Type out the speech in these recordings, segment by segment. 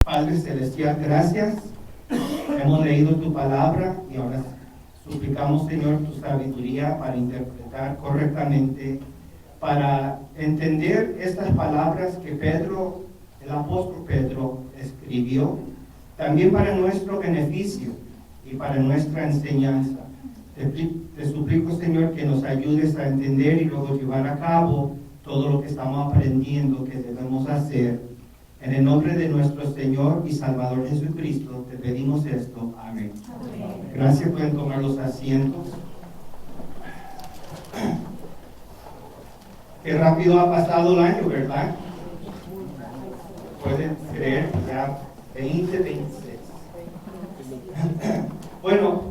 Padre Celestial, gracias. Hemos leído tu palabra y ahora suplicamos, Señor, tu sabiduría para interpretar correctamente, para entender estas palabras que Pedro, el apóstol Pedro, escribió, también para nuestro beneficio y para nuestra enseñanza. Te suplico, Señor, que nos ayudes a entender y luego llevar a cabo todo lo que estamos aprendiendo que debemos hacer. En el nombre de nuestro Señor y Salvador Jesucristo, te pedimos esto. Amén. Amén. Gracias, pueden tomar los asientos. Qué rápido ha pasado el año, ¿verdad? Pueden creer, ya 2026. Bueno,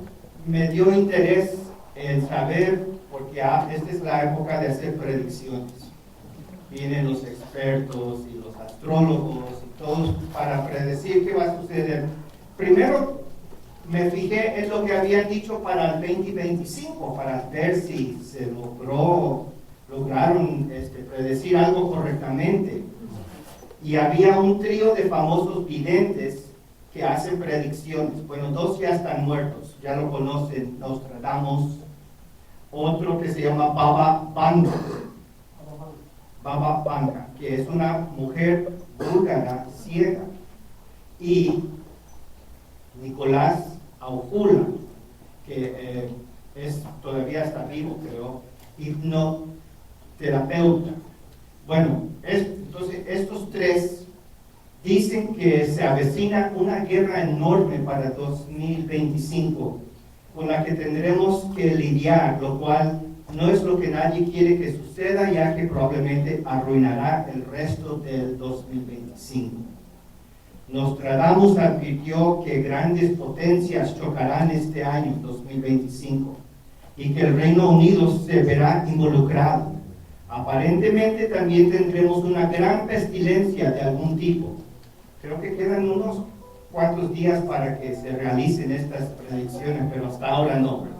me dio interés en saber, porque esta es la época de hacer predicciones. Vienen los expertos y los astrólogos y todos para predecir qué va a suceder. Primero me fijé en lo que habían dicho para el 2025, para ver si se lograron predecir algo correctamente. Y había un trío de famosos videntes que hacen predicciones. Bueno, dos ya están muertos, ya lo conocen, Nostradamus. Otro que se llama Baba Vanga, que es una mujer búlgara ciega, y Nicolás Aujula, que todavía está vivo, creo, hipnoterapeuta. Bueno, entonces estos tres dicen que se avecina una guerra enorme para 2025, con la que tendremos que lidiar, lo cual no es lo que nadie quiere que suceda, ya que probablemente arruinará el resto del 2025. Nostradamus advirtió que grandes potencias chocarán este año 2025 y que el Reino Unido se verá involucrado. Aparentemente también tendremos una gran pestilencia de algún tipo. Creo que quedan unos cuantos días para que se realicen estas predicciones, pero hasta ahora no, ¿verdad?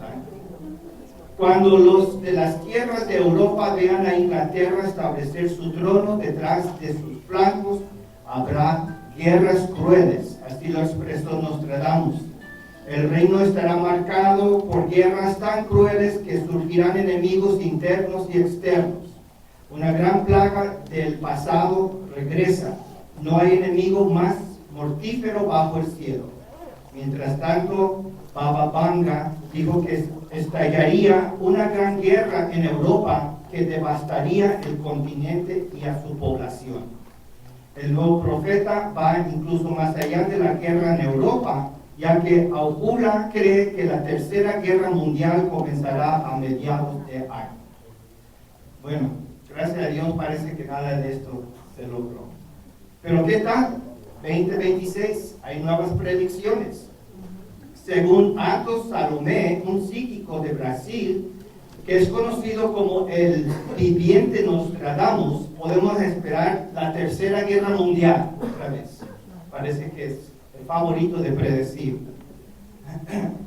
Cuando los de las tierras de Europa vean a Inglaterra establecer su trono detrás de sus flancos, habrá guerras crueles, así lo expresó Nostradamus. El reino estará marcado por guerras tan crueles que surgirán enemigos internos y externos. Una gran plaga del pasado regresa. No hay enemigo más mortífero bajo el cielo. Mientras tanto, Baba Vanga dijo que estallaría una gran guerra en Europa que devastaría el continente y a su población. El nuevo profeta va incluso más allá de la guerra en Europa, ya que Aujula cree que la tercera guerra mundial comenzará a mediados de año. Bueno, gracias a Dios parece que nada de esto se logró. Pero ¿qué tal? 2026, hay nuevas predicciones. Según Atos Salomé, un psíquico de Brasil, que es conocido como el viviente Nostradamus, podemos esperar la tercera guerra mundial otra vez. Parece que es el favorito de predecir.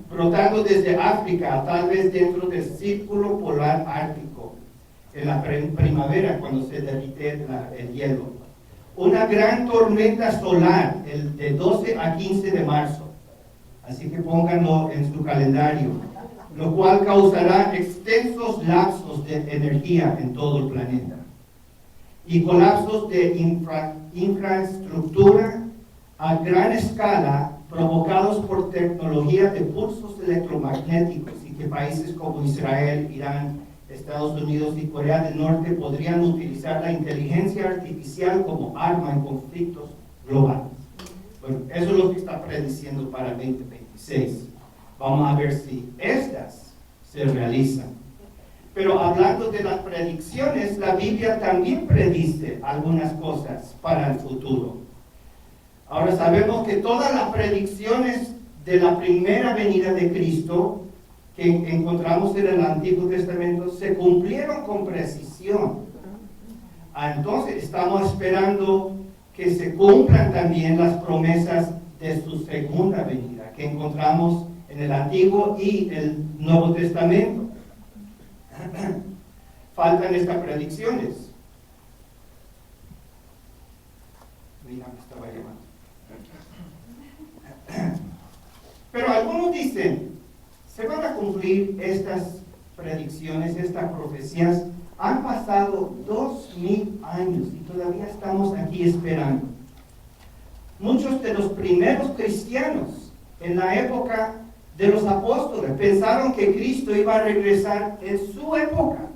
Brotando desde África, tal vez dentro del círculo polar ártico, en la primavera cuando se derrite el hielo. Una gran tormenta solar, de 12 a 15 de marzo. Así que pónganlo en su calendario, lo cual causará extensos lapsos de energía en todo el planeta y colapsos de infraestructura a gran escala provocados por tecnología de pulsos electromagnéticos, y que países como Israel, Irán, Estados Unidos y Corea del Norte podrían utilizar la inteligencia artificial como arma en conflictos globales. Bueno, eso es lo que está prediciendo para el 2026. Vamos a ver si estas se realizan. Pero hablando de las predicciones, la Biblia también predice algunas cosas para el futuro. Ahora sabemos que todas las predicciones de la primera venida de Cristo que encontramos en el Antiguo Testamento se cumplieron con precisión. Entonces estamos esperando que se cumplan también las promesas de su segunda venida, que encontramos en el Antiguo y el Nuevo Testamento. Faltan estas predicciones. Mira, me estaba llamando. Pero algunos dicen, se van a cumplir estas predicciones, estas profecías. Han pasado 2000 años y todavía estamos aquí esperando. Muchos de los primeros cristianos en la época de los apóstoles pensaron que Cristo iba a regresar en su época.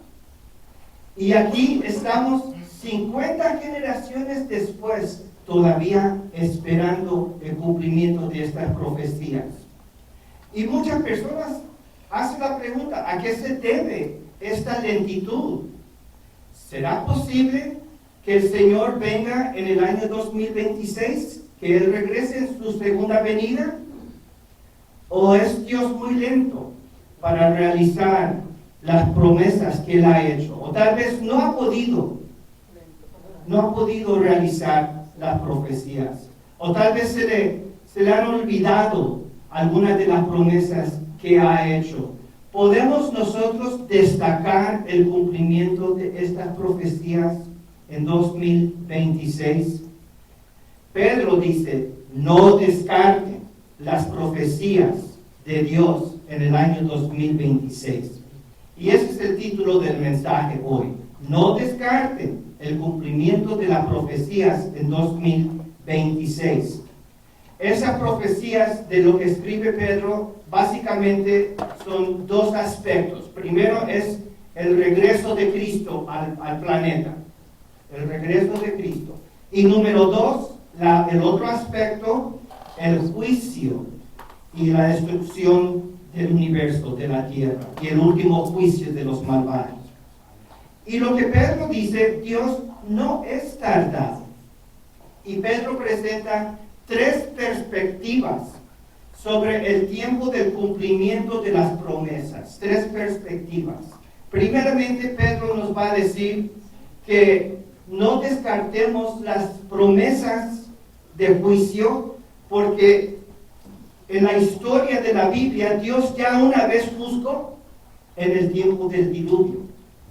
Y aquí estamos 50 generaciones después, todavía esperando el cumplimiento de estas profecías. Y muchas personas hacen la pregunta, ¿a qué se debe esta lentitud? ¿Será posible que el Señor venga en el año 2026? ¿Que Él regrese en su segunda venida? ¿O es Dios muy lento para realizar las promesas que Él ha hecho? O tal vez no ha podido realizar las profecías. O tal vez se le han olvidado algunas de las promesas que ha hecho. ¿Podemos nosotros destacar el cumplimiento de estas profecías en 2026? Pedro dice, no descarten las profecías de Dios en el año 2026. Y ese es el título del mensaje hoy. No descarten el cumplimiento de las profecías en 2026. Esas profecías de lo que escribe Pedro básicamente son dos aspectos. Primero es el regreso de Cristo al planeta. El regreso de Cristo. Y número dos, el otro aspecto, el juicio y la destrucción del universo, de la tierra, y el último juicio de los malvados. Y lo que Pedro dice, Dios no es tardado. Y Pedro presenta tres perspectivas sobre el tiempo del cumplimiento de las promesas. Tres perspectivas. Primeramente, Pedro nos va a decir que no descartemos las promesas de juicio, porque en la historia de la Biblia, Dios ya una vez juzgó en el tiempo del diluvio.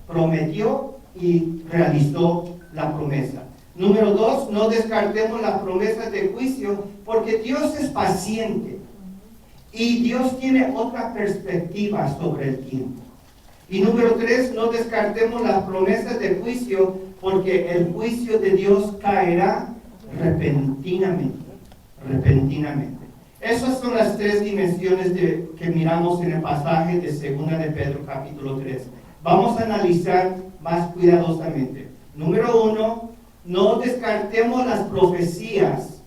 Prometió y realizó la promesa. Número dos, no descartemos las promesas de juicio, porque Dios es paciente y Dios tiene otra perspectiva sobre el tiempo. Y número tres, no descartemos las promesas de juicio, porque el juicio de Dios caerá repentinamente. Esas son las tres dimensiones que miramos en el pasaje de 2 de Pedro capítulo 3. Vamos a analizar más cuidadosamente. Número uno, no descartemos las profecías,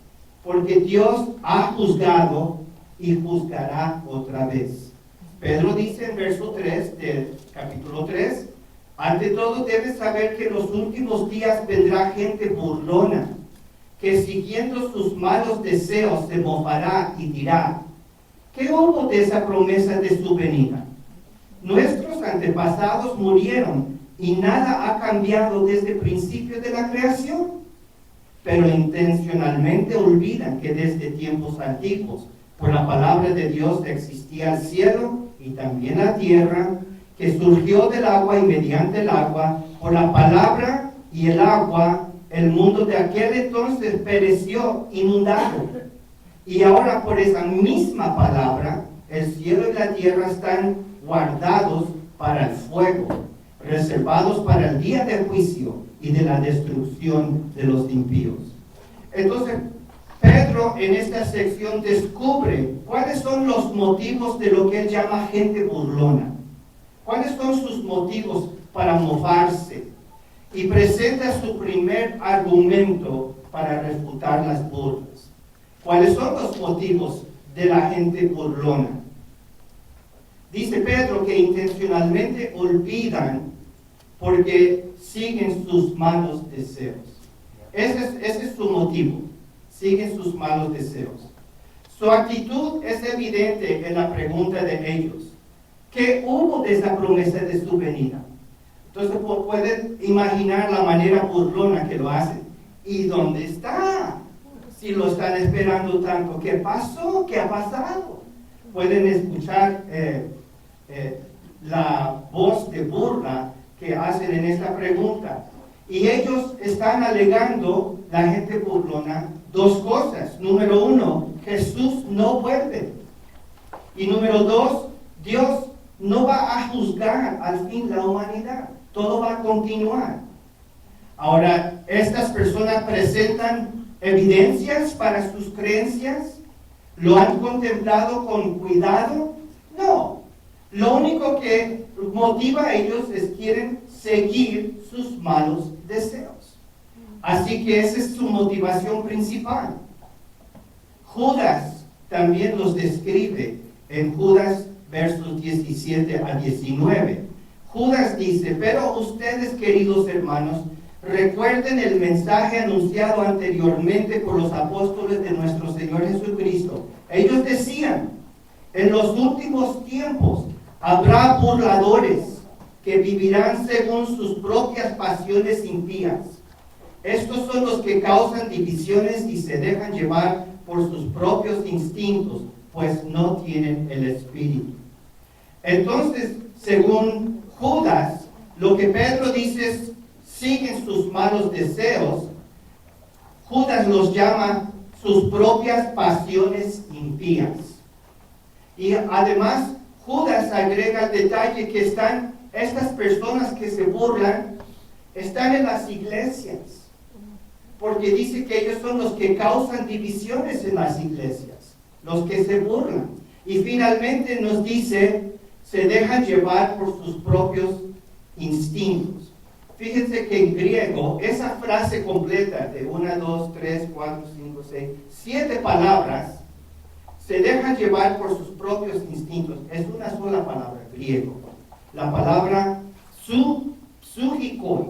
porque Dios ha juzgado y juzgará otra vez. Pedro dice en verso 3 del capítulo 3, ante todo debes saber que en los últimos días vendrá gente burlona, que siguiendo sus malos deseos se mofará y dirá, ¿qué hubo de esa promesa de su venida? Nuestros antepasados murieron y nada ha cambiado desde el principio de la creación. Pero intencionalmente olvidan que desde tiempos antiguos, por la palabra de Dios existía el cielo y también la tierra, que surgió del agua y mediante el agua, por la palabra y el agua, el mundo de aquel entonces pereció inundado. Y ahora por esa misma palabra, el cielo y la tierra están guardados para el fuego, reservados para el día del juicio y de la destrucción de los impíos. Entonces, Pedro en esta sección descubre cuáles son los motivos de lo que él llama gente burlona. ¿Cuáles son sus motivos para mofarse? Y presenta su primer argumento para refutar las burlas. ¿Cuáles son los motivos de la gente burlona? Dice Pedro que intencionalmente olvidan porque siguen sus malos deseos. Ese es su motivo. Siguen sus malos deseos. Su actitud es evidente en la pregunta de ellos. ¿Qué hubo de esa promesa de su venida? Entonces pueden imaginar la manera burlona que lo hacen. ¿Y dónde está? Si lo están esperando tanto, ¿qué pasó? ¿Qué ha pasado? Pueden escuchar la voz de burla que hacen en esta pregunta. Y ellos están alegando, la gente burlona, dos cosas. Número uno, Jesús no vuelve. Y número 2, Dios no va a juzgar al fin la humanidad. Todo va a continuar. Ahora, estas personas presentan evidencias para sus creencias. ¿Lo han contemplado con cuidado? No. Lo único que motiva a ellos es quieren seguir sus malos deseos. Así que esa es su motivación principal. Judas también los describe en Judas versos 17 a 19. Judas dice: pero ustedes, queridos hermanos, recuerden el mensaje anunciado anteriormente por los apóstoles de nuestro Señor Jesucristo. Ellos decían: en los últimos tiempos habrá burladores que vivirán según sus propias pasiones impías. Estos son los que causan divisiones y se dejan llevar por sus propios instintos, pues no tienen el Espíritu. Entonces, según Judas, lo que Pedro dice es: siguen sus malos deseos. Judas los llama sus propias pasiones impías. Y además, Judas agrega el detalle que están estas personas que se burlan, están en las iglesias, porque dice que ellos son los que causan divisiones en las iglesias, los que se burlan. Y finalmente nos dice: se dejan llevar por sus propios instintos. Fíjense que en griego, esa frase completa de 1, 2, 3, 4, 5, 6, 7 palabras, se dejan llevar por sus propios instintos. Es una sola palabra griego. La palabra psúgikoi,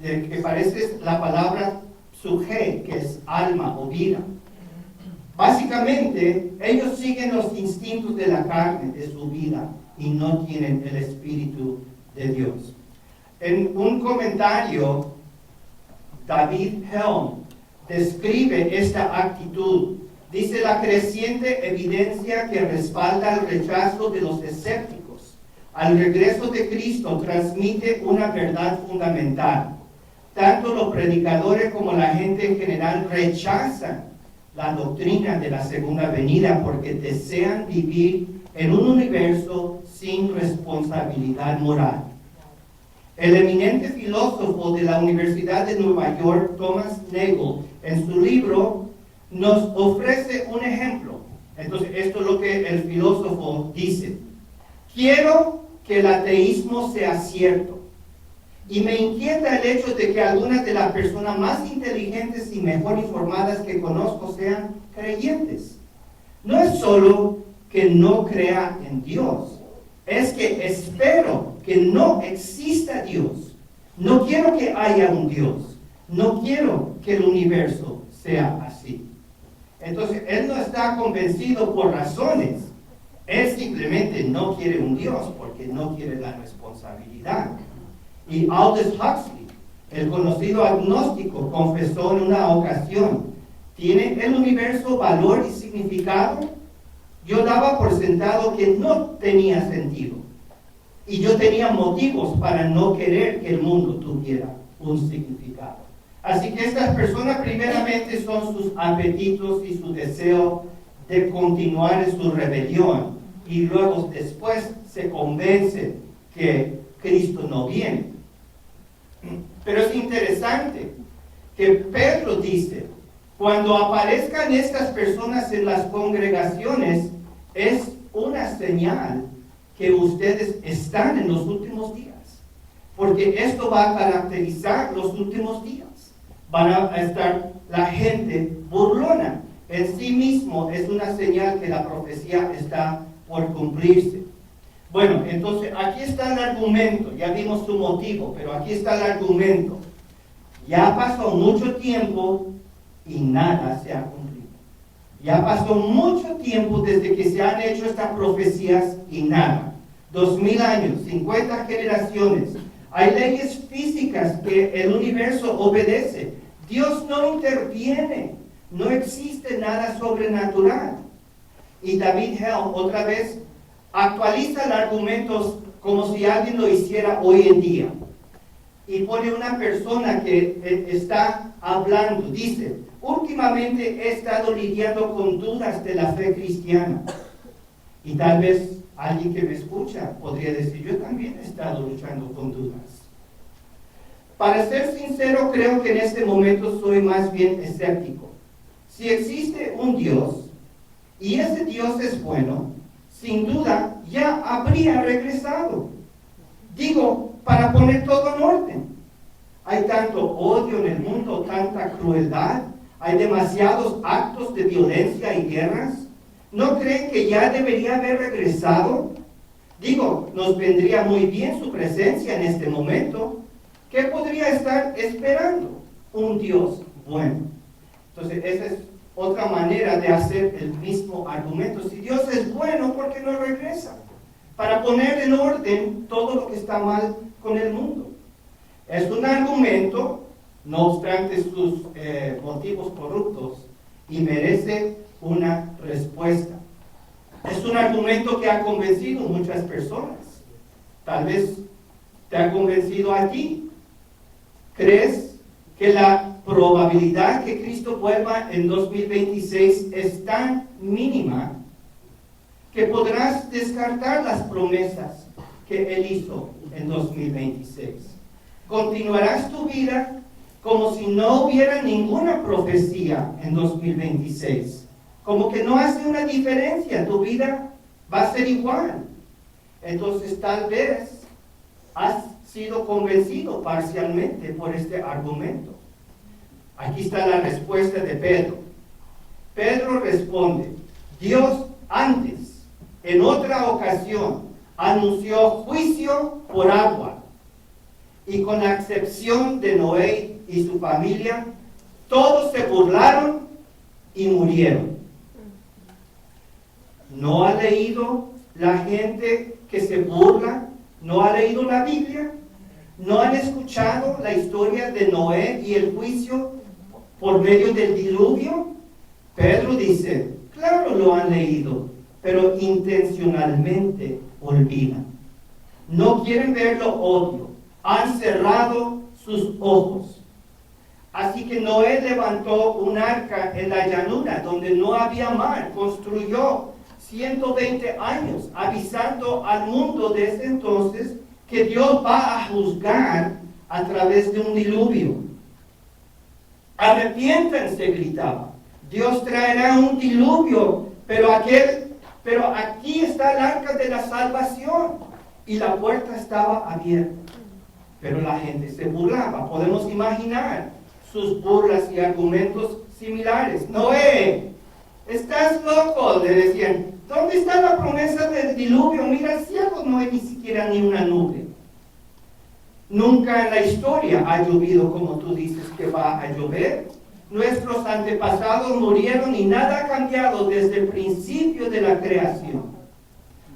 que parece la palabra suje, que es alma o vida. Básicamente, ellos siguen los instintos de la carne, de su vida, y no tienen el Espíritu de Dios. En un comentario, David Helm describe esta actitud. Dice: la creciente evidencia que respalda el rechazo de los escépticos al regreso de Cristo transmite una verdad fundamental. Tanto los predicadores como la gente en general rechazan la doctrina de la segunda venida porque desean vivir en un universo sin responsabilidad moral. El eminente filósofo de la Universidad de Nueva York, Thomas Nagel, en su libro nos ofrece un ejemplo. Entonces, esto es lo que el filósofo dice: quiero que el ateísmo sea cierto, y me inquieta el hecho de que algunas de las personas más inteligentes y mejor informadas que conozco sean creyentes. No es solo que no crea en Dios, es que espero que no exista Dios. No quiero que haya un Dios. No quiero que el universo sea así. Entonces, él no está convencido por razones. Él simplemente no quiere un Dios porque no quiere la responsabilidad. Y Aldous Huxley, el conocido agnóstico, confesó en una ocasión: ¿tiene el universo valor y significado? Yo daba por sentado que no tenía sentido. Y yo tenía motivos para no querer que el mundo tuviera un significado. Así que estas personas primeramente son sus apetitos y su deseo de continuar en su rebelión. Y luego después se convencen que Cristo no viene. Pero es interesante que Pedro dice: cuando aparezcan estas personas en las congregaciones, es una señal que ustedes están en los últimos días. Porque esto va a caracterizar los últimos días. Van a estar la gente burlona. En sí mismo es una señal que la profecía está por cumplirse. Bueno, entonces aquí está el argumento. Ya vimos su motivo, pero aquí está el argumento. Ya pasó mucho tiempo y nada se ha cumplido. Ya pasó mucho tiempo desde que se han hecho estas profecías y nada. 2000 años, 50 generaciones. Hay leyes físicas que el universo obedece. Dios no interviene. No existe nada sobrenatural. Y David Helm otra vez actualiza el argumento como si alguien lo hiciera hoy en día. Y pone una persona que está hablando, dice: últimamente he estado lidiando con dudas de la fe cristiana. Y tal vez alguien que me escucha podría decir, yo también he estado luchando con dudas. Para ser sincero, creo que en este momento soy más bien escéptico. Si existe un Dios, y ese Dios es bueno, sin duda ya habría regresado. Digo, para poner todo en orden. Hay tanto odio en el mundo, tanta crueldad, hay demasiados actos de violencia y guerras. ¿No creen que ya debería haber regresado? Digo, nos vendría muy bien su presencia en este momento. ¿Qué podría estar esperando? Un Dios bueno. Entonces, esa es otra manera de hacer el mismo argumento. Si Dios es bueno, ¿por qué no regresa? Para poner en orden todo lo que está mal con el mundo. Es un argumento, no obstante sus motivos corruptos, y merece una respuesta. Es un argumento que ha convencido a muchas personas. Tal vez te ha convencido a ti. ¿Crees que la probabilidad que Cristo vuelva en 2026 es tan mínima que podrás descartar las promesas que Él hizo en 2026? ¿Continuarás tu vida como si no hubiera ninguna profecía en 2026? Como que no hace una diferencia, tu vida va a ser igual. Entonces tal vez has sido convencido parcialmente por este argumento. Aquí está la respuesta de Pedro. Pedro responde, Dios antes, en otra ocasión, anunció juicio por agua, y con la excepción de Noé y su familia, todos se burlaron y murieron. ¿No ha leído la gente que se burla? ¿No ha leído la Biblia? ¿No han escuchado la historia de Noé y el juicio por medio del diluvio? Pedro dice, claro lo han leído, pero intencionalmente olvidan. No quieren ver lo obvio, han cerrado sus ojos. Así que Noé levantó un arca en la llanura donde no había mar, construyó 120 años, avisando al mundo desde entonces que Dios va a juzgar a través de un diluvio. Arrepiéntanse, gritaba. Dios traerá un diluvio, pero aquí está el arca de la salvación. Y la puerta estaba abierta. Pero la gente se burlaba. Podemos imaginar sus burlas y argumentos similares. Noé, estás loco, le decían. ¿Dónde está la promesa del diluvio? Mira al cielo, no hay ni siquiera ni una nube. Nunca en la historia ha llovido como tú dices que va a llover. Nuestros antepasados murieron y nada ha cambiado desde el principio de la creación.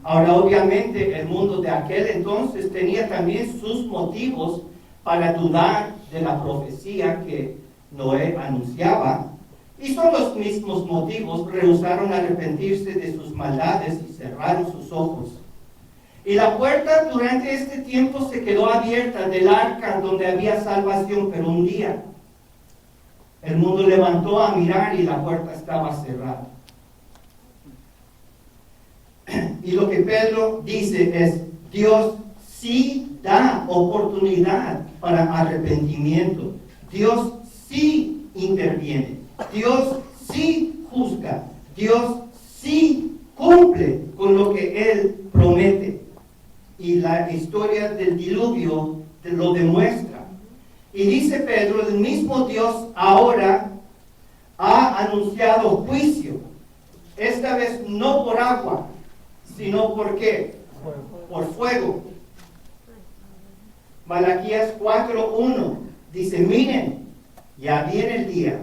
Ahora, obviamente, el mundo de aquel entonces tenía también sus motivos para dudar de la profecía que Noé anunciaba. Y son los mismos motivos, rehusaron arrepentirse de sus maldades y cerraron sus ojos. Y la puerta durante este tiempo se quedó abierta del arca donde había salvación, pero un día el mundo levantó a mirar y la puerta estaba cerrada. Y lo que Pedro dice es, Dios sí da oportunidad para arrepentimiento. Dios sí interviene. Dios sí juzga. Dios sí cumple con lo que Él promete. Y la historia del diluvio lo demuestra. Y dice Pedro, el mismo Dios ahora ha anunciado juicio. Esta vez no por agua, sino por ¿qué? Por fuego. Malaquías 4:1 dice, miren, ya viene el día,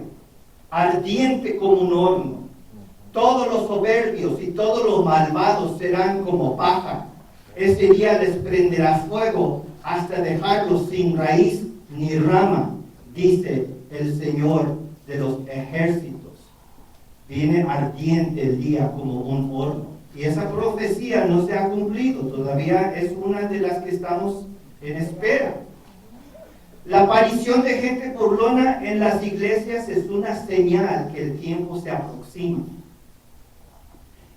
ardiente como un horno. Todos los soberbios y todos los malvados serán como paja. Ese día les prenderá fuego hasta dejarlos sin raíz ni rama, dice el Señor de los ejércitos. Viene ardiente el día como un horno. Y esa profecía no se ha cumplido, todavía es una de las que estamos en espera. La aparición de gente burlona en las iglesias es una señal que el tiempo se aproxima.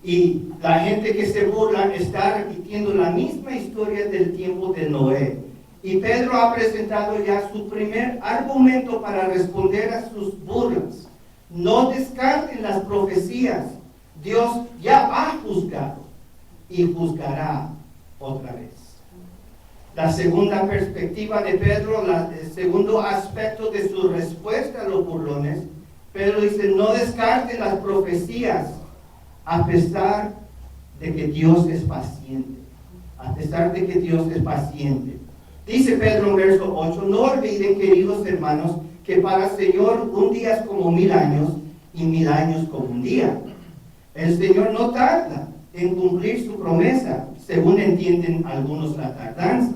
Y la gente que se burla está repitiendo la misma historia del tiempo de Noé. Y Pedro ha presentado ya su primer argumento para responder a sus burlas. No descarten las profecías. Dios ya ha juzgado y juzgará otra vez. La segunda perspectiva de Pedro, el segundo aspecto de su respuesta a los burlones, Pedro dice, no descarten las profecías a pesar de que Dios es paciente. A pesar de que Dios es paciente. Dice Pedro en verso 8, no olviden, queridos hermanos, que para el Señor un día es como 1000 años y 1000 años como un día. El Señor no tarda en cumplir su promesa, según entienden algunos la tardanza.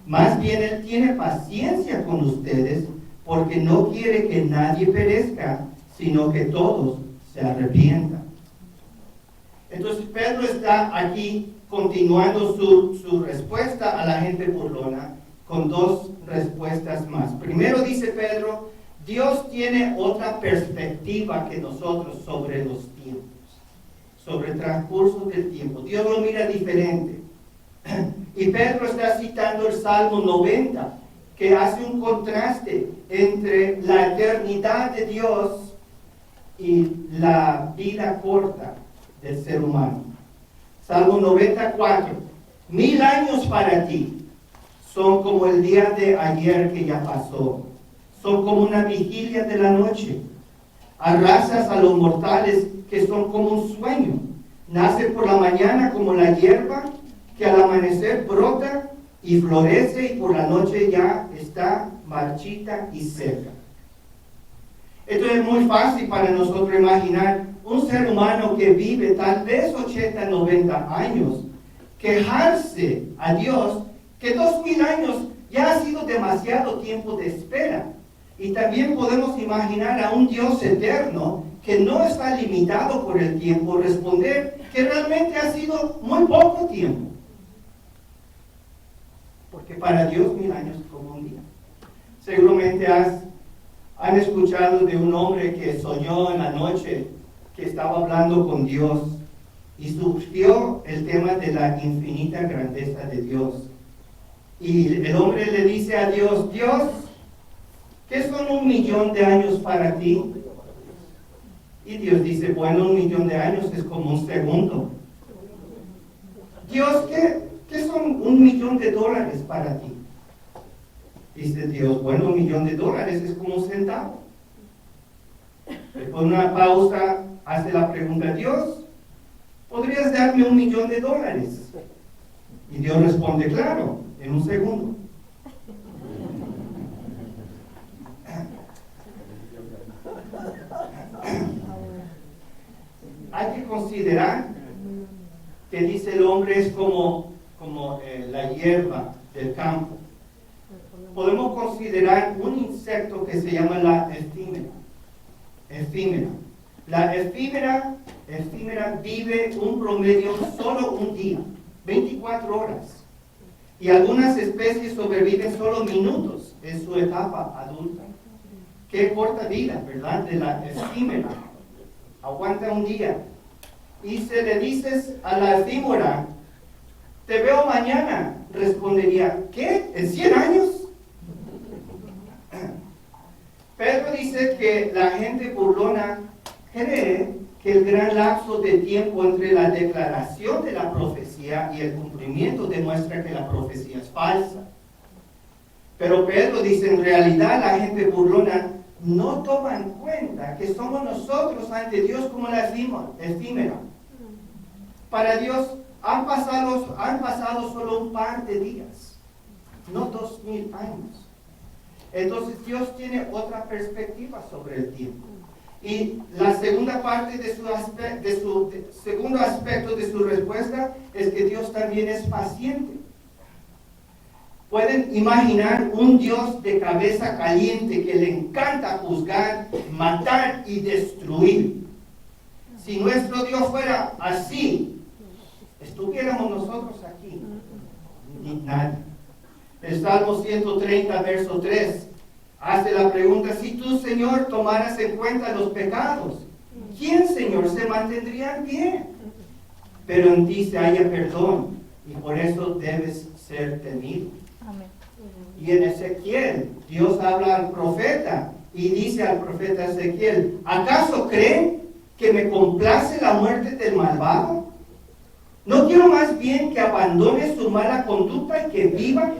Más bien Él tiene paciencia con ustedes, porque no quiere que nadie perezca, sino que todos se arrepientan. Entonces Pedro está aquí continuando su respuesta a la gente burlona con dos respuestas más. Primero dice Pedro, Dios tiene otra perspectiva que nosotros sobre los tiempos, sobre el transcurso del tiempo. Dios lo mira diferente. Y Pedro está citando el Salmo 90, que hace un contraste entre la eternidad de Dios y la vida corta del ser humano. Salmo 94. 1000 años para ti son como el día de ayer que ya pasó. Son como una vigilia de la noche. Arrasas a los mortales que son como un sueño. Nace por la mañana como la hierba que al amanecer brota y florece y por la noche ya está marchita y seca. Esto es muy fácil para nosotros imaginar un ser humano que vive tal vez 80, 90 años, quejarse a Dios que 2000 años ya ha sido demasiado tiempo de espera. Y también podemos imaginar a un Dios eterno que no está limitado por el tiempo, responder que realmente ha sido muy poco tiempo. Porque para Dios 1000 años es como un día. Seguramente han escuchado de un hombre que soñó en la noche que estaba hablando con Dios y surgió el tema de la infinita grandeza de Dios. Y el hombre le dice a Dios, Dios, ¿qué son 1.000.000 de años para ti? Y Dios dice, bueno, 1.000.000 de años es como un segundo. Dios, ¿qué son 1.000.000 de dólares para ti? Dice Dios, bueno, $1.000.000 es como un centavo. Después de una pausa, hace la pregunta, Dios, ¿podrías darme $1.000.000? Y Dios responde, claro, en un segundo. Hay que considerar que dice el hombre es como la hierba del campo. Podemos considerar un insecto que se llama la efímera. La efímera vive un promedio solo un día, 24 horas. Y algunas especies sobreviven solo minutos en su etapa adulta. Qué corta vida, ¿verdad? De la efímera. Aguanta un día. Y si le dices a la efímera, te veo mañana, respondería, ¿qué? ¿En 100 años? Pedro dice que la gente burlona cree que el gran lapso de tiempo entre la declaración de la profecía y el cumplimiento demuestra que la profecía es falsa. Pero Pedro dice, en realidad la gente burlona no toma en cuenta que somos nosotros ante Dios como la efímera. Para Dios han pasado solo un par de días, no 2000 años. Entonces Dios tiene otra perspectiva sobre el tiempo. Y la segunda parte de segundo aspecto de su respuesta es que Dios también es paciente. Pueden imaginar un Dios de cabeza caliente que le encanta juzgar, matar y destruir. Si nuestro Dios fuera así, estuviéramos nosotros aquí. Ni nadie. El Salmo 130, verso 3, Hace la pregunta, si tú, Señor, tomaras en cuenta los pecados, ¿quién, Señor, se mantendría en pie? Pero en ti se halla perdón y por eso debes ser temido. Amén. Y en Ezequiel, Dios habla al profeta y dice al profeta Ezequiel, ¿acaso creen que me complace la muerte del malvado? ¿No quiero más bien que abandone su mala conducta y que viva?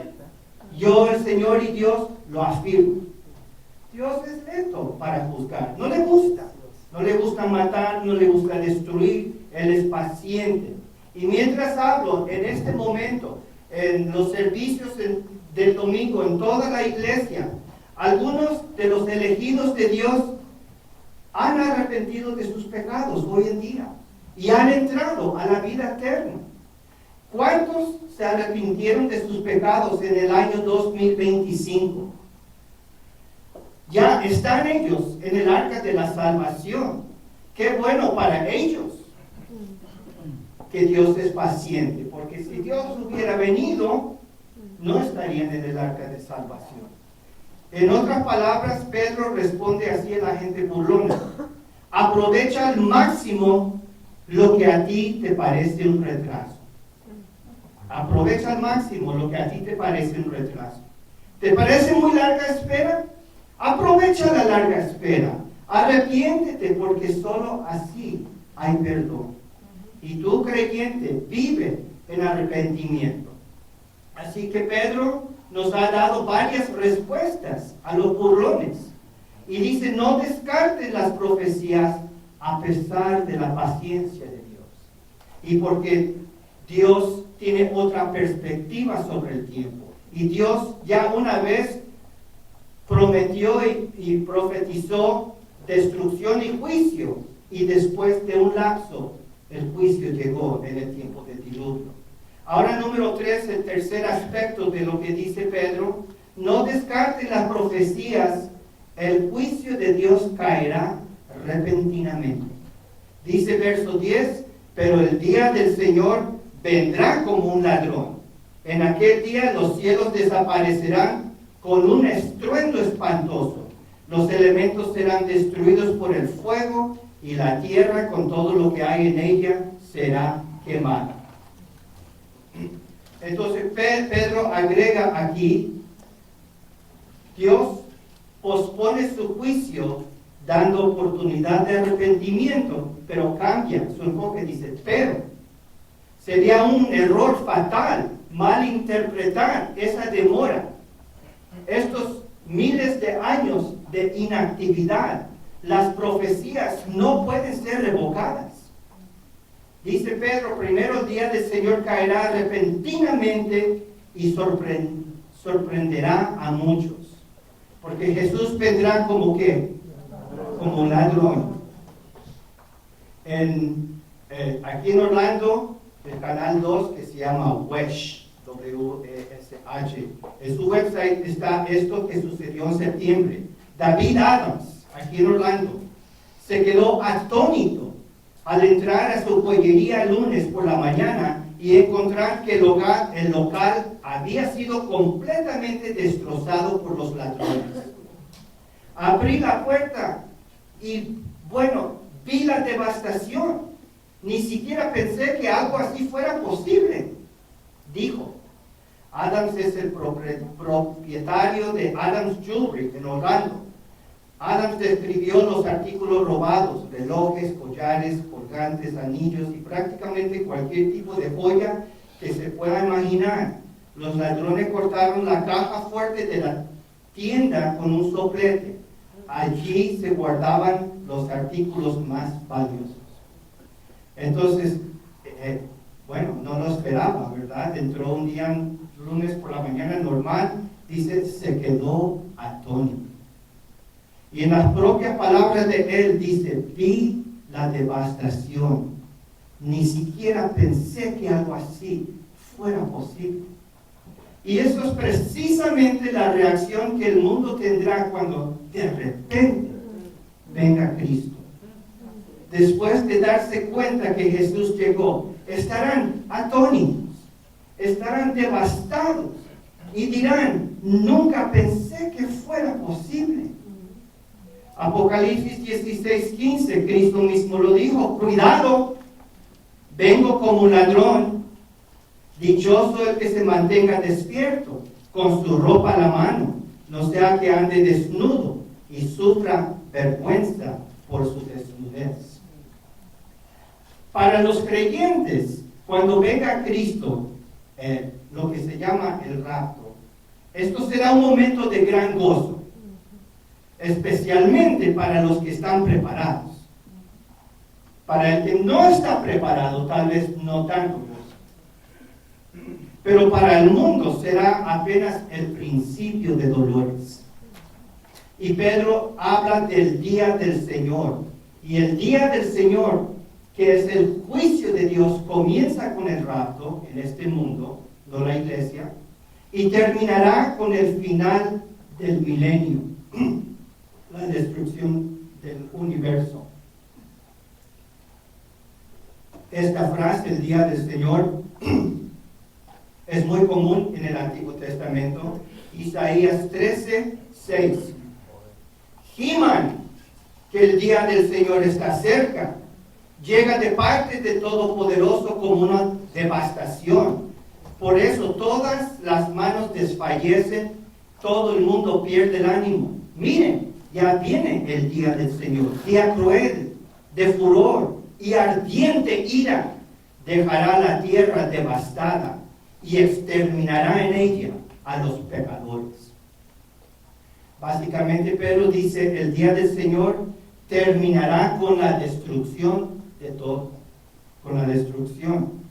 Yo, el Señor y Dios, lo afirmo. Dios es lento para juzgar, no le gusta matar, no le gusta destruir, Él es paciente. Y mientras hablo en este momento, en los servicios del domingo, en toda la iglesia, algunos de los elegidos de Dios han arrepentido de sus pecados hoy en día y han entrado a la vida eterna. ¿Cuántos se arrepintieron de sus pecados en el año 2025? Ya están ellos en el arca de la salvación. Qué bueno para ellos que Dios es paciente, porque si Dios hubiera venido, no estarían en el arca de salvación. En otras palabras, Pedro responde así a la gente burlona: aprovecha al máximo lo que a ti te parece un retraso. Aprovecha al máximo lo que a ti te parece un retraso. ¿Te parece muy larga espera? Aprovecha la larga espera. Arrepiéntete, porque solo así hay perdón. Y tú, creyente, vive en arrepentimiento. Así que Pedro nos ha dado varias respuestas a los burlones. Y dice, no descarten las profecías a pesar de la paciencia de Dios. Y porque Dios tiene otra perspectiva sobre el tiempo. Y Dios ya una vez prometió y profetizó destrucción y juicio. Y después de un lapso, el juicio llegó en el tiempo del diluvio. Ahora, número 3, el tercer aspecto de lo que dice Pedro: no descarten las profecías, el juicio de Dios caerá repentinamente. Dice verso 10, pero el día del Señor vendrá como un ladrón. En aquel día los cielos desaparecerán con un estruendo espantoso. Los elementos serán destruidos por el fuego y la tierra con todo lo que hay en ella será quemada. Entonces Pedro agrega aquí, Dios pospone su juicio dando oportunidad de arrepentimiento, pero cambia su enfoque, dice, pero sería un error fatal malinterpretar esa demora, estos miles de años de inactividad. Las profecías no pueden ser revocadas. Dice Pedro, primero el día del Señor caerá repentinamente y sorprenderá a muchos. Porque Jesús vendrá como ¿qué? Como un ladrón. Aquí en Orlando, el canal 2 que se llama WESH, W-E-S-H, en su website está esto que sucedió en septiembre. David Adams, aquí en Orlando, se quedó atónito al entrar a su joyería el lunes por la mañana y encontrar que el local había sido completamente destrozado por los ladrones. Abrí la puerta y, bueno, vi la devastación. Ni siquiera pensé que algo así fuera posible, dijo. Adams es el propietario de Adams Jewelry en Orlando. Adams describió los artículos robados: relojes, collares, colgantes, anillos y prácticamente cualquier tipo de joya que se pueda imaginar. Los ladrones cortaron la caja fuerte de la tienda con un soplete. Allí se guardaban los artículos más valiosos. Entonces, bueno, no lo esperaba, ¿verdad? Entró un día, lunes por la mañana normal, dice, se quedó atónito. Y en las propias palabras de él dice, vi la devastación. Ni siquiera pensé que algo así fuera posible. Y eso es precisamente la reacción que el mundo tendrá cuando de repente venga Cristo. Después de darse cuenta que Jesús llegó, estarán atónitos, estarán devastados y dirán, nunca pensé que fuera posible. Apocalipsis 16:15, Cristo mismo lo dijo, cuidado, vengo como un ladrón, dichoso el que se mantenga despierto, con su ropa a la mano, no sea que ande desnudo y sufra vergüenza por su desnudez. Para los creyentes, cuando venga Cristo, lo que se llama el rapto, esto será un momento de gran gozo, especialmente para los que están preparados. Para el que no está preparado, tal vez no tanto gozo. Pero para el mundo será apenas el principio de dolores. Y Pedro habla del día del Señor. Y el día del Señor, que es el juicio de Dios, comienza con el rapto en este mundo, no la iglesia, y terminará con el final del milenio, la destrucción del universo. Esta frase, el día del Señor, es muy común en el Antiguo Testamento. Isaías 13:6. Giman que el día del Señor está cerca. Llega de parte de Todopoderoso como una devastación. Por eso todas las manos desfallecen, todo el mundo pierde el ánimo. Miren, ya viene el día del Señor, día cruel, de furor y ardiente ira. Dejará la tierra devastada y exterminará en ella a los pecadores. Básicamente Pedro dice, el día del Señor terminará con la destrucción de todo, con la destrucción.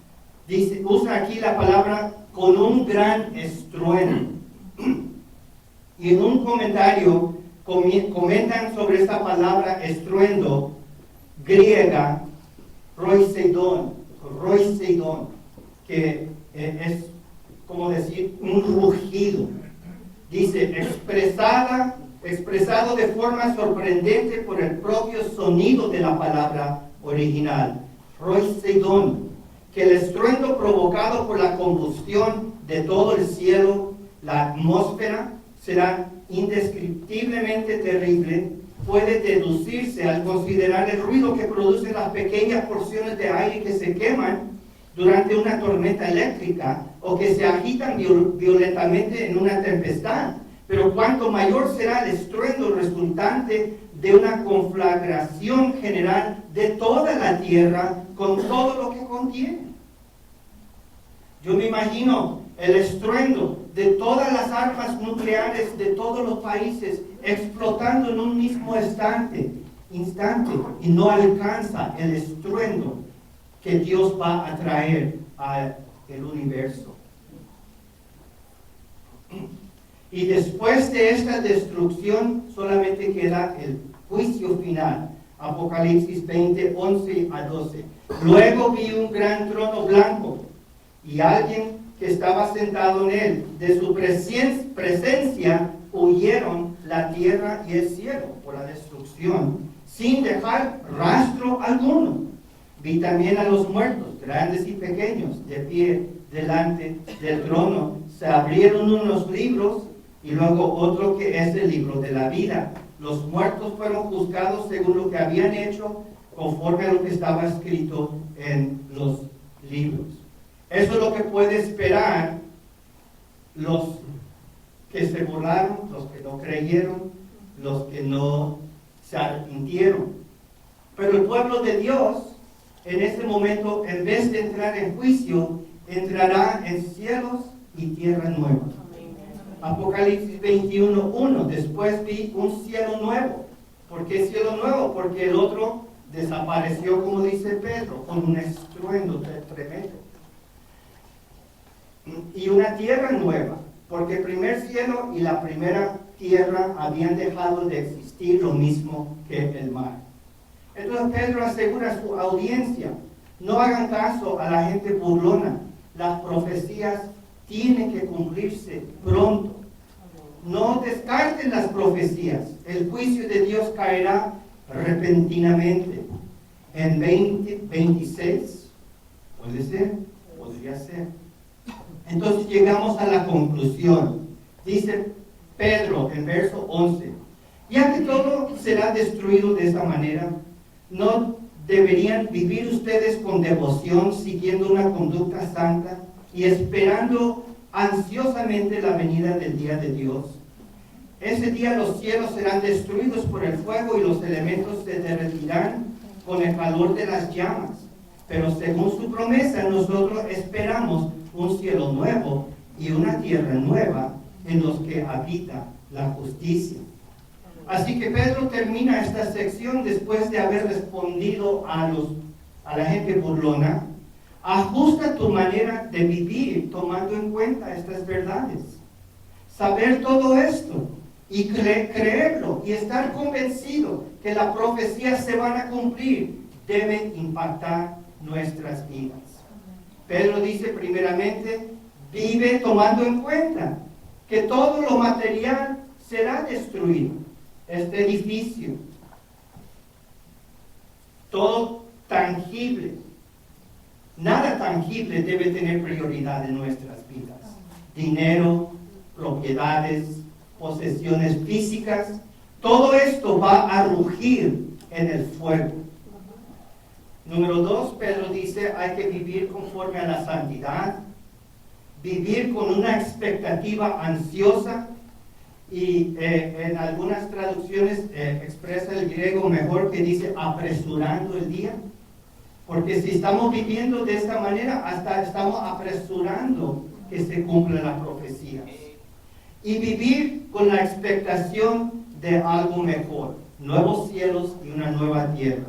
Dice, usa aquí la palabra con un gran estruendo. Y en un comentario comentan sobre esta palabra estruendo griega, roiseidon, que es como decir un rugido. Dice, expresado de forma sorprendente por el propio sonido de la palabra original, roiseidon, que el estruendo provocado por la combustión de todo el cielo, la atmósfera, será indescriptiblemente terrible, puede deducirse al considerar el ruido que producen las pequeñas porciones de aire que se queman durante una tormenta eléctrica o que se agitan violentamente en una tempestad. Pero cuanto mayor será el estruendo resultante de una conflagración general de toda la tierra con todo lo que contiene. Yo me imagino el estruendo de todas las armas nucleares de todos los países explotando en un mismo instante y no alcanza el estruendo que Dios va a traer al universo. Y después de esta destrucción solamente queda el juicio final. Apocalipsis 20, 11 a 12. Luego vi un gran trono blanco y alguien que estaba sentado en él. De su presencia huyeron la tierra y el cielo por la destrucción, sin dejar rastro alguno. Vi también a los muertos, grandes y pequeños, de pie delante del trono. Se abrieron unos libros y luego otro que es el libro de la vida. Los muertos fueron juzgados según lo que habían hecho, conforme a lo que estaba escrito en los libros. Eso es lo que puede esperar los que se burlaron, los que no creyeron, los que no se arrepintieron. Pero el pueblo de Dios, en este momento, en vez de entrar en juicio, entrará en cielos y tierra nueva. Apocalipsis 21:1. Después vi un cielo nuevo. ¿Por qué cielo nuevo? Porque el otro desapareció, como dice Pedro, con un estruendo tremendo. Y una tierra nueva, porque el primer cielo y la primera tierra habían dejado de existir, lo mismo que el mar. Entonces Pedro asegura a su audiencia, no hagan caso a la gente burlona, las profecías tienen que cumplirse pronto. No descarten las profecías, el juicio de Dios caerá repentinamente. En 2026, puede ser, podría ser. Entonces llegamos a la conclusión. Dice Pedro en verso 11, ya que todo será destruido de esa manera, ¿no deberían vivir ustedes con devoción, siguiendo una conducta santa y esperando ansiosamente la venida del día de Dios? Ese día los cielos serán destruidos por el fuego y los elementos se derretirán con el calor de las llamas. Pero según su promesa, nosotros esperamos un cielo nuevo y una tierra nueva en los que habita la justicia. Así que Pedro termina esta sección después de haber respondido a la gente burlona. Ajusta tu manera de vivir tomando en cuenta estas verdades. Saber todo esto y creerlo y estar convencido que la profecía se van a cumplir debe impactar nuestras vidas. Pedro dice primeramente, vive tomando en cuenta que todo lo material será destruido. Este edificio, todo tangible, nada tangible debe tener prioridad en nuestras vidas. Dinero, propiedades, posesiones físicas, todo esto va a rugir en el fuego. Número 2, Pedro dice, hay que vivir conforme a la santidad, vivir con una expectativa ansiosa, y en algunas traducciones expresa el griego mejor, que dice apresurando el día, porque si estamos viviendo de esta manera, hasta estamos apresurando que se cumpla la profecía. Y vivir con la expectación de algo mejor, nuevos cielos y una nueva tierra.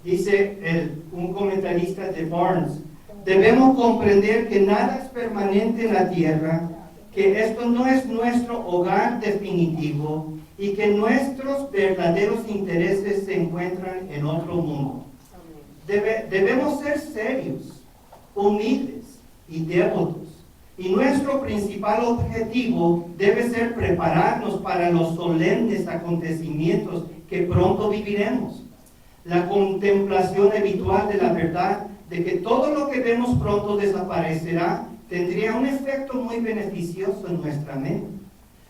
Dice un comentarista de Barnes, debemos comprender que nada es permanente en la tierra, que esto no es nuestro hogar definitivo y que nuestros verdaderos intereses se encuentran en otro mundo. Debemos ser serios, humildes y devotos. Y nuestro principal objetivo debe ser prepararnos para los solemnes acontecimientos que pronto viviremos. La contemplación habitual de la verdad de que todo lo que vemos pronto desaparecerá tendría un efecto muy beneficioso en nuestra mente.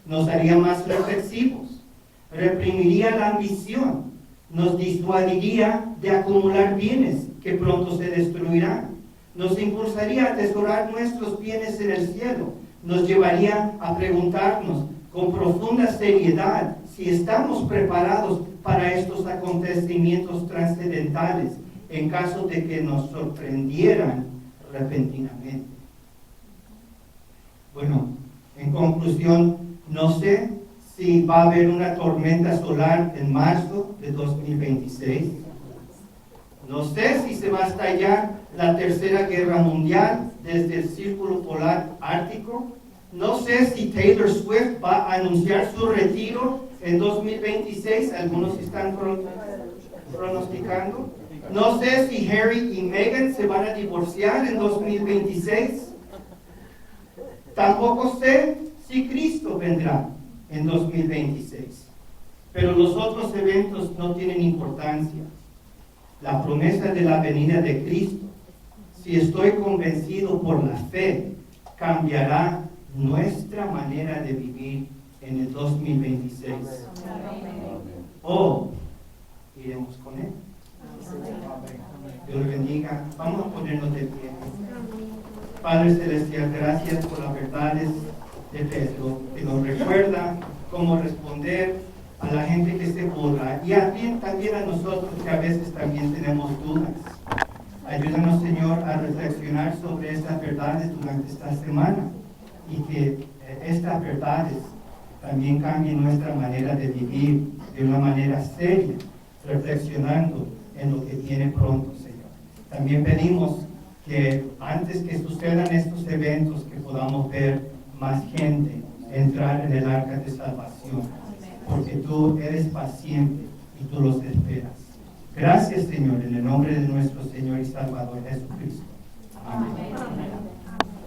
Nos haría más reflexivos, reprimiría la ambición, nos disuadiría de acumular bienes que pronto se destruirán, nos impulsaría a atesorar nuestros bienes en el cielo, nos llevaría a preguntarnos con profunda seriedad si estamos preparados para estos acontecimientos trascendentales en caso de que nos sorprendieran repentinamente. Bueno, en conclusión, no sé si va a haber una tormenta solar en marzo de 2026. No sé si se va a estallar la Tercera Guerra Mundial desde el Círculo Polar Ártico. No sé si Taylor Swift va a anunciar su retiro en 2026. Algunos están pronosticando. No sé si Harry y Meghan se van a divorciar en 2026. Tampoco sé si Cristo vendrá en 2026. Pero los otros eventos no tienen importancia. La promesa de la venida de Cristo, si estoy convencido por la fe, cambiará nuestra manera de vivir en el 2026. O iremos con Él. Dios bendiga. Vamos a ponernos de pie. Padre Celestial, gracias por las verdades de Pedro, que nos recuerda cómo responder a la gente que se burla y también a nosotros que a veces también tenemos dudas. Ayúdanos, Señor, a reflexionar sobre estas verdades durante esta semana y que estas verdades también cambien nuestra manera de vivir de una manera seria, reflexionando en lo que viene pronto, Señor. También pedimos que antes que sucedan estos eventos, que podamos ver más gente entrar en el arca de salvación, porque tú eres paciente y tú los esperas. Gracias, Señor, en el nombre de nuestro Señor y Salvador Jesucristo. Amén.